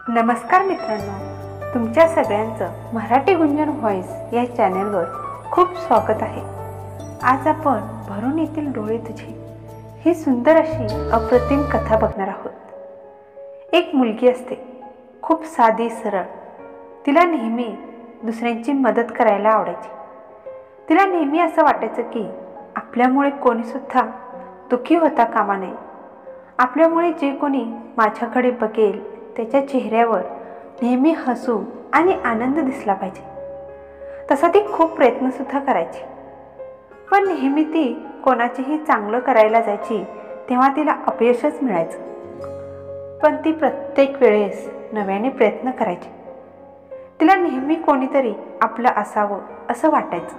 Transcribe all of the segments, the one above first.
नमस्कार मित्रांनो, तुमच्या सगळ्यांचं मराठी गुंजन व्हॉइस या चॅनलवर खूप स्वागत आहे। आज आपण भरून येतील डोळे तुझे ही सुंदर अशी अप्रतिम कथा बघणार आहोत। एक मुलगी असते, खूप साधी सरळ। तिला नेहमी दुसऱ्यांची मदत करायला आवडायची। तिला नेहमी असं वाटायचं की आपल्यामुळे कोणीसुद्धा दुःखी होता कामा नये। आपल्यामुळे जे कोणी माझ्याकडे बघेल त्याच्या चेहऱ्यावर नेहमी हसू आणि आनंद दिसला पाहिजे। तसा ती खूप प्रयत्नसुद्धा करायची, पण नेहमी ती कोणाचेही चांगलं करायला जायची तेव्हा तिला अपयशच मिळायचं। पण ती प्रत्येक वेळेस नव्याने प्रयत्न करायची। तिला नेहमी कोणीतरी आपलं असावं असं वाटायचं।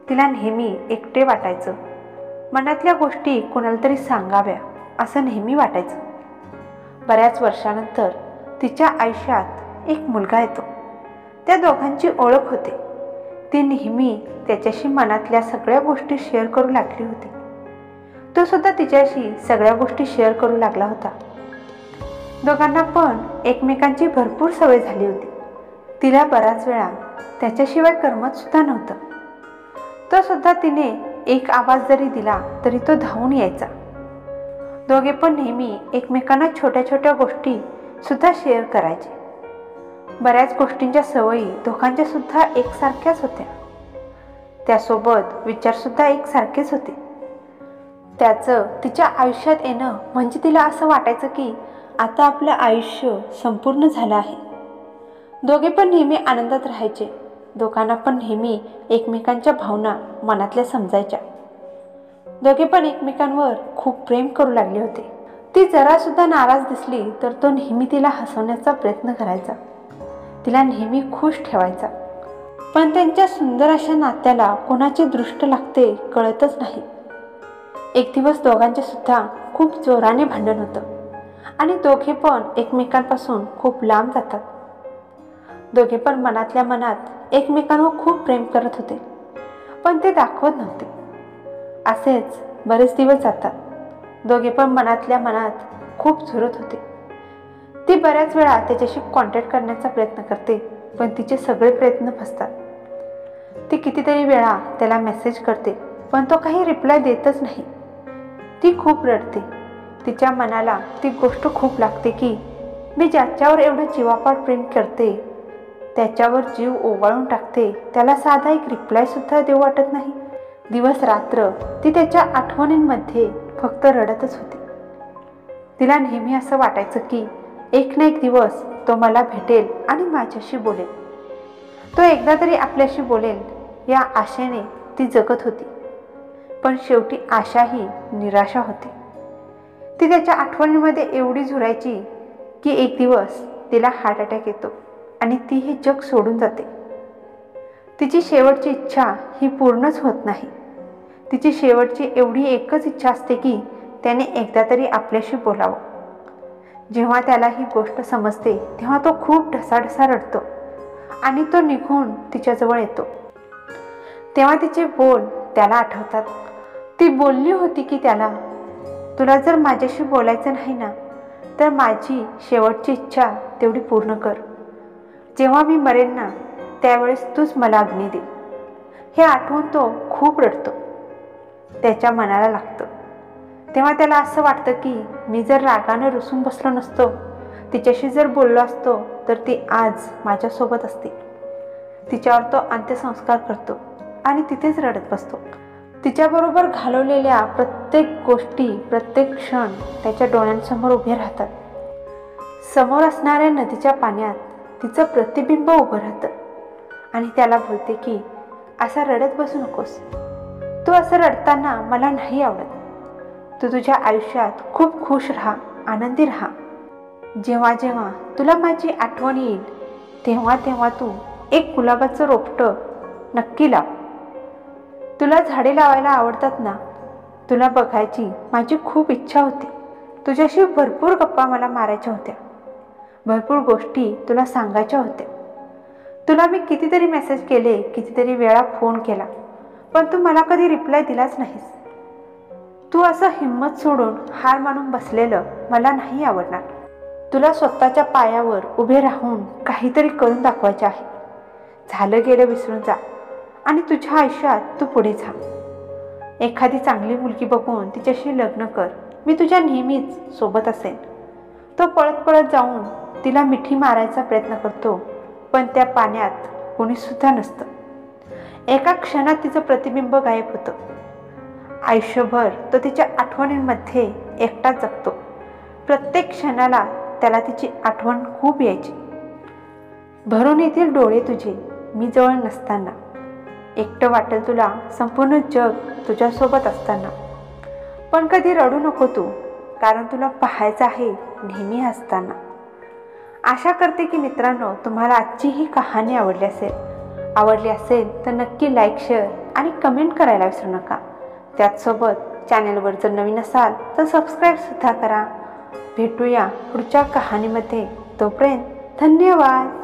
तिला नेहमी एकटे वाटायचं। मनातल्या गोष्टी कोणाला तरी सांगाव्या असं नेहमी वाटायचं। बऱ्याच वर्षानंतर तिच्या आयुष्यात एक मुलगा येतो। त्या दोघांची ओळख होते। ती नेहमी त्याच्याशी मनातल्या सगळ्या गोष्टी शेअर करू लागली होती। तो सुद्धा तिच्याशी सगळ्या गोष्टी शेअर करू लागला होता। दोघांना पण एकमेकांची भरपूर सवय झाली होती। तिला बराच वेळा त्याच्याशिवाय करमत सुद्धा नव्हतं। तो सुद्धा तिने एक आवाज जरी दिला तरी तो धावून यायचा। दोघे पण नेहमी एकमेकांना छोट्या छोट्या गोष्टी सुद्धा शेअर करायचे। बऱ्याच गोष्टींच्या सवयी दोघांच्या सुद्धा एकसारख्याच होत्या। त्यासोबत विचार सुद्धा एकसारखेच होते। त्याचं तिच्या आयुष्यात येणं म्हणजे तिला असं वाटायचं की आता आपलं आयुष्य संपूर्ण झालं आहे। दोघे पण नेहमी आनंदात राहायचे। दोघांना पण नेहमी एकमेकांच्या भावना मनातल्या समजायच्या। दोघे पण एकमेकांवर खूप प्रेम करू लागले होते। ती जरा सुद्धा नाराज दिसली तर तो नेहमी तिला हसवण्याचा प्रयत्न करायचा, तिला नेहमी खुश ठेवायचा। पण त्यांच्या सुंदर अशा नात्याला कोणाची दृष्ट लागते कळतच नाही। एक दिवस दोघांचे सुद्धा खूप जोराने भांडण होतं आणि दोघे पण एकमेकांपासून खूप लांब जातात। दोघे पण मनातल्या मनात एकमेकांवर खूप प्रेम करत होते, पण ते दाखवत नव्हते। असेच बरेच दिवस जातात। दोघे पण मनातल्या मनात खूप झुरत होते। ती बऱ्याच वेळा त्याच्याशी कॉन्टॅक्ट करण्याचा प्रयत्न करते, पण तिचे सगळे प्रयत्न फसतात। ती कितीतरी वेळा त्याला मेसेज करते, पण तो काही रिप्लाय देतच नाही। ती खूप रडते। तिच्या मनाला ती गोष्ट खूप लागते की मी ज्याच्यावर एवढं जीवापाड प्रेम करते त्याच्यावर जीव ओवाळून टाकते, त्याला साधा एक रिप्लाय सुद्धा देऊ वाटत नाही। दिवस रात्र ती त्याच्या आठवणींमध्ये फक्त रडतच होती। तिला नेहमी असं वाटायचं की एक ना एक दिवस तो मला भेटेल आणि माझ्याशी बोलेल। तो एकदा तरी आपल्याशी बोलेल या आशेने ती जगत होती। पण शेवटी आशा ही निराशा होती। ती त्याच्या आठवणींमध्ये एवढी झुरायची की एक दिवस तिला हार्ट अटॅक येतो आणि ती हे जग सोडून जाते। तिची शेवटची इच्छा ही पूर्णच होत नाही। तिची शेवटची एवढी एकच इच्छा असते की त्याने एकदा तरी आपल्याशी बोलावं। जेव्हा त्याला ही गोष्ट समजते तेव्हा तो खूप ढसाढसा रडतो आणि तो निघून तिच्याजवळ येतो। तेव्हा तिचे बोल त्याला आठवतात। ती बोलली होती की त्याला, तुला जर माझ्याशी बोलायचं नाही ना तर माझी शेवटची इच्छा तेवढी पूर्ण कर। जेव्हा मी मरेन ना त्यावेळेस तूच मला अग्नी दे। हे आठवून तो खूप रडतो। त्याच्या मनाला लागतं। तेव्हा त्याला असं वाटतं की मी जर रागानं रुसून बसलो नसतो, तिच्याशी जर बोललो असतो तर ती आज माझ्यासोबत असते। तिच्यावर तो अंत्यसंस्कार करतो आणि तिथेच रडत बसतो। तिच्याबरोबर घालवलेल्या प्रत्येक गोष्टी, प्रत्येक क्षण त्याच्या डोळ्यांसमोर उभे राहतात। समोर असणाऱ्या नदीच्या पाण्यात तिचं प्रतिबिंब उभं राहतं आणि त्याला बोलते की असा रडत बसू नकोस। तू असं रडताना मला नाही आवडत। तू तुझ्या आयुष्यात खूप खुश राहा, आनंदी राहा। जेव्हा जेव्हा तुला माझी आठवण येईल तेव्हा तेव्हा तू एक गुलाबाचं रोपटं नक्की लाव। तुला झाडे लावायला आवडतात ना, तुला बघायची माझी खूप इच्छा होती। तुझ्याशी भरपूर गप्पा मला मारायच्या होत्या। भरपूर गोष्टी तुला सांगायच्या होत्या। तुला मी कितीतरी मेसेज केले, कितीतरी वेळा फोन केला, पण तू मला कधी रिप्लाय दिलाच नाहीस। तू असं हिंमत सोडून हार मानून बसलेलं मला नाही आवडणार। तुला स्वतःच्या पायावर उभे राहून काहीतरी करून दाखवायचे आहे. झालं गेलं विसरून जा आणि तुझ्या आयुष्यात तू पुढे जा. एखादी चांगली मुलगी बघून तिच्याशी लग्न कर. मी तुझ्या नेहमीच सोबत असेन. तो पळत पळत जाऊन तिला मिठी मारायचा प्रयत्न करतो, पण त्या पाण्यात कोणीसुद्धा नसतं. एका क्षणात तिचं प्रतिबिंब गायब होतं. आयुष्यभर तो तिच्या आठवणींमध्ये एकटाच जगतो. प्रत्येक क्षणाला त्याला तिची आठवण खूप यायची. भरून येतील डोळे तुझे मी जवळ नसताना. एकटं वाटेल तुला संपूर्ण जग तुझ्यासोबत असताना. पण कधी रडू नको तू, कारण तुला पाहायचं आहे नेहमी हसताना. आशा करते की मित्रांनो तुम्हाला आजची ही कहाणी आवडली असेल तर नक्की लाईक, शेअर आणि कमेंट करायला विसरू नका. त्याचसोबत चॅनलवर जर नवीन असाल तर सबस्क्राईबसुद्धा करा. भेटूया पुढच्या कहाणीमध्ये. तोपर्यंत धन्यवाद.